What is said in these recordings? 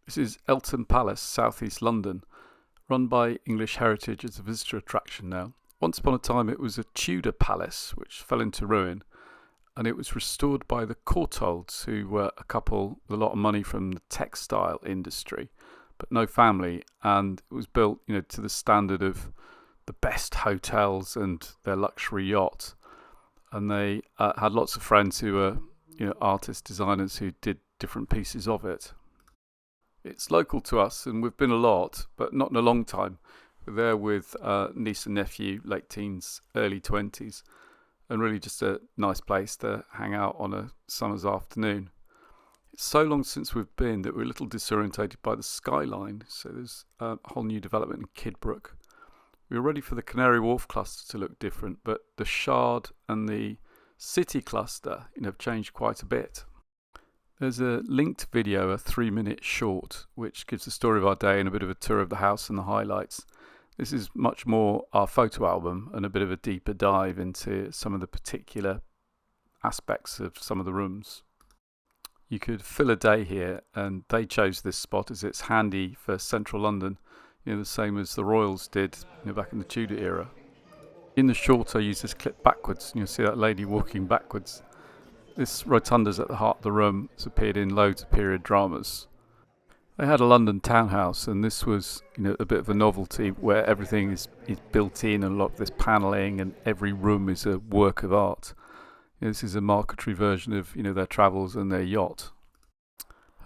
This is Eltham Palace, southeast London, run by English Heritage as a visitor attraction now. Once upon a time it was a Tudor palace which fell into ruin, and it was restored by the Courtaulds, who were a couple with a lot of money from the textile industry, but no family, and it was built, to the standard of the best hotels and their luxury yacht. And they had lots of friends who were, artists, designers who did different pieces of it. It's local to us, and we've been a lot, but not in a long time. We're there with niece and nephew, late teens, early 20s, and really just a nice place to hang out on a summer's afternoon. It's so long since we've been that we're a little disorientated by the skyline, so there's a whole new development in Kidbrooke. We were ready for the Canary Wharf cluster to look different, but the Shard and the City cluster have changed quite a bit. There's a linked video, a 3-minute short, which gives the story of our day and a bit of a tour of the house and the highlights. This is much more our photo album and a bit of a deeper dive into some of the particular aspects of some of the rooms. You could fill a day here, and they chose this spot as it's handy for central London, the same as the Royals did back in the Tudor era. In the short I use this clip backwards, and you'll see that lady walking backwards. This rotunda's at the heart of the room. It's appeared in loads of period dramas. They had a London townhouse, and this was a bit of a novelty where everything is built in, and a lot of this panelling, and every room is a work of art. This is a marquetry version of their travels and their yacht.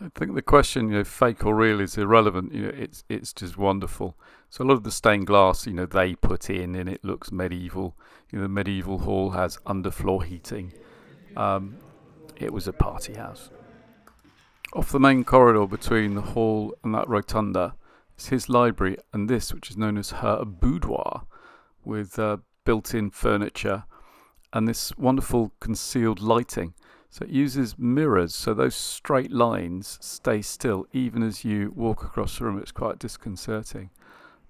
I think the question, fake or real, is irrelevant. It's just wonderful. So a lot of the stained glass, they put in, and it looks medieval. The medieval hall has underfloor heating. It was a party house. Off the main corridor between the hall and that rotunda is his library, and this, which is known as her boudoir, with built-in furniture and this wonderful concealed lighting. So it uses mirrors, so those straight lines stay still even as you walk across the room. It's quite disconcerting,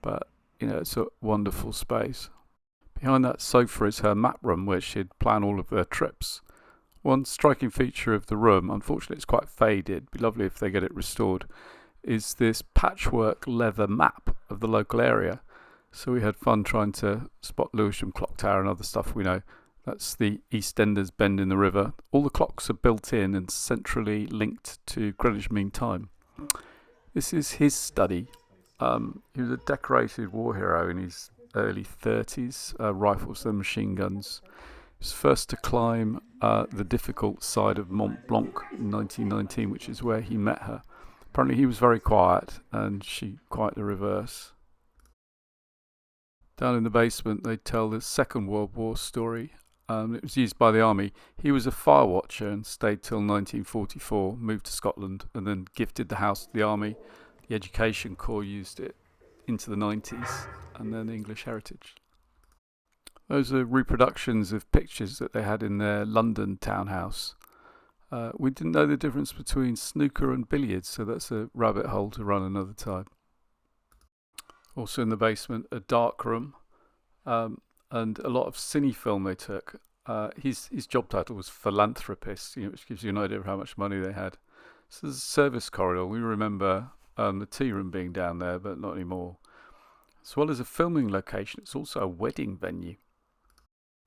but it's a wonderful space. Behind that sofa is her map room, where she'd plan all of her trips. One striking feature of the room, unfortunately it's quite faded, it'd be lovely if they get it restored, is this patchwork leather map of the local area. So we had fun trying to spot Lewisham Clock Tower and other stuff we know. That's the EastEnders bend in the river. All the clocks are built in and centrally linked to Greenwich Mean Time. This is his study. He was a decorated war hero in his early 30s, rifles and machine guns. He was first to climb the difficult side of Mont Blanc in 1919, which is where he met her. Apparently he was very quiet, and she quite the reverse. Down in the basement they tell the Second World War story. It was used by the army. He was a fire watcher and stayed till 1944, moved to Scotland, and then gifted the house to the army. The Education Corps used it into the 90s, and then English Heritage. Those are reproductions of pictures that they had in their London townhouse. We didn't know the difference between snooker and billiards, so that's a rabbit hole to run another time. Also in the basement, a dark room, and a lot of cine film they took. His job title was philanthropist, which gives you an idea of how much money they had. So there's a service corridor. We remember the tea room being down there, but not anymore. As well as a filming location, it's also a wedding venue.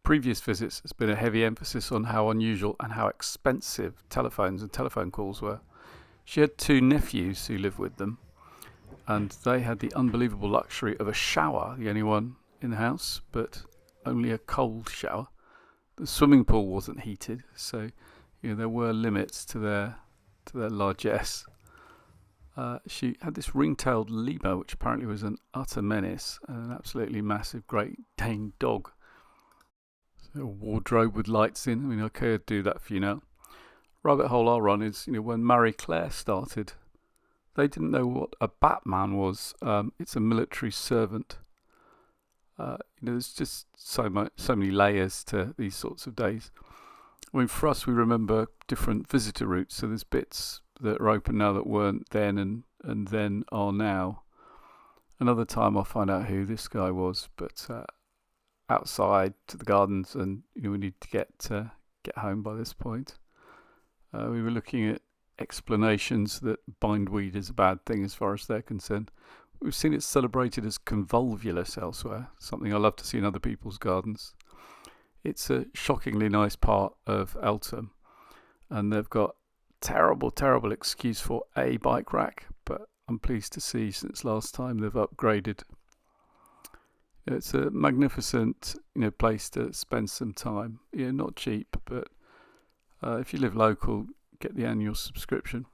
Previous visits, there's been a heavy emphasis on how unusual and how expensive telephones and telephone calls were. She had 2 nephews who lived with them, and they had the unbelievable luxury of a shower, the only one in the house, but only a cold shower. The swimming pool wasn't heated, so there were limits to their largesse. She had this ring-tailed lemur, which apparently was an utter menace, and an absolutely massive Great Dane dog. So a wardrobe with lights in. Okay, I'd do that for you now. Rabbit hole I'll run is, when Marie Claire started, they didn't know what a Batman was. It's a military servant. There's just so many layers to these sorts of days. For us, we remember different visitor routes. So there's bits that are open now that weren't then and then are now. Another time I'll find out who this guy was, but outside to the gardens, and we need to get home by this point. We were looking at explanations that bindweed is a bad thing as far as they're concerned. We've seen it celebrated as convolvulus elsewhere, something I love to see in other people's gardens. It's a shockingly nice part of Eltham, and they've got terrible excuse for a bike rack, but I'm pleased to see since last time they've upgraded. It's a magnificent, place to spend some time. Not cheap, but if you live local, get the annual subscription.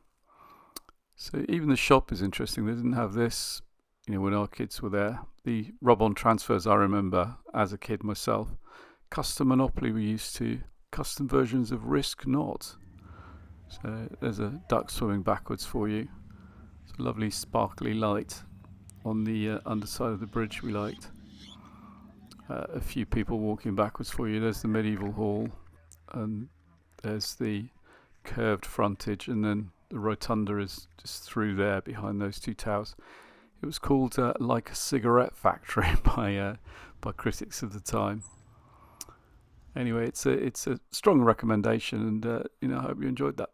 So even the shop is interesting. They didn't have this, when our kids were there. The rub-on transfers I remember as a kid myself. Custom Monopoly we used to. Custom versions of Risk Not. So there's a duck swimming backwards for you. It's a lovely sparkly light on the underside of the bridge we liked. A few people walking backwards for you. There's the medieval hall, and there's the curved frontage, and then the rotunda is just through there behind those two towers. It was called Like a Cigarette Factory by critics of the time. Anyway, it's a strong recommendation, and I hope you enjoyed that.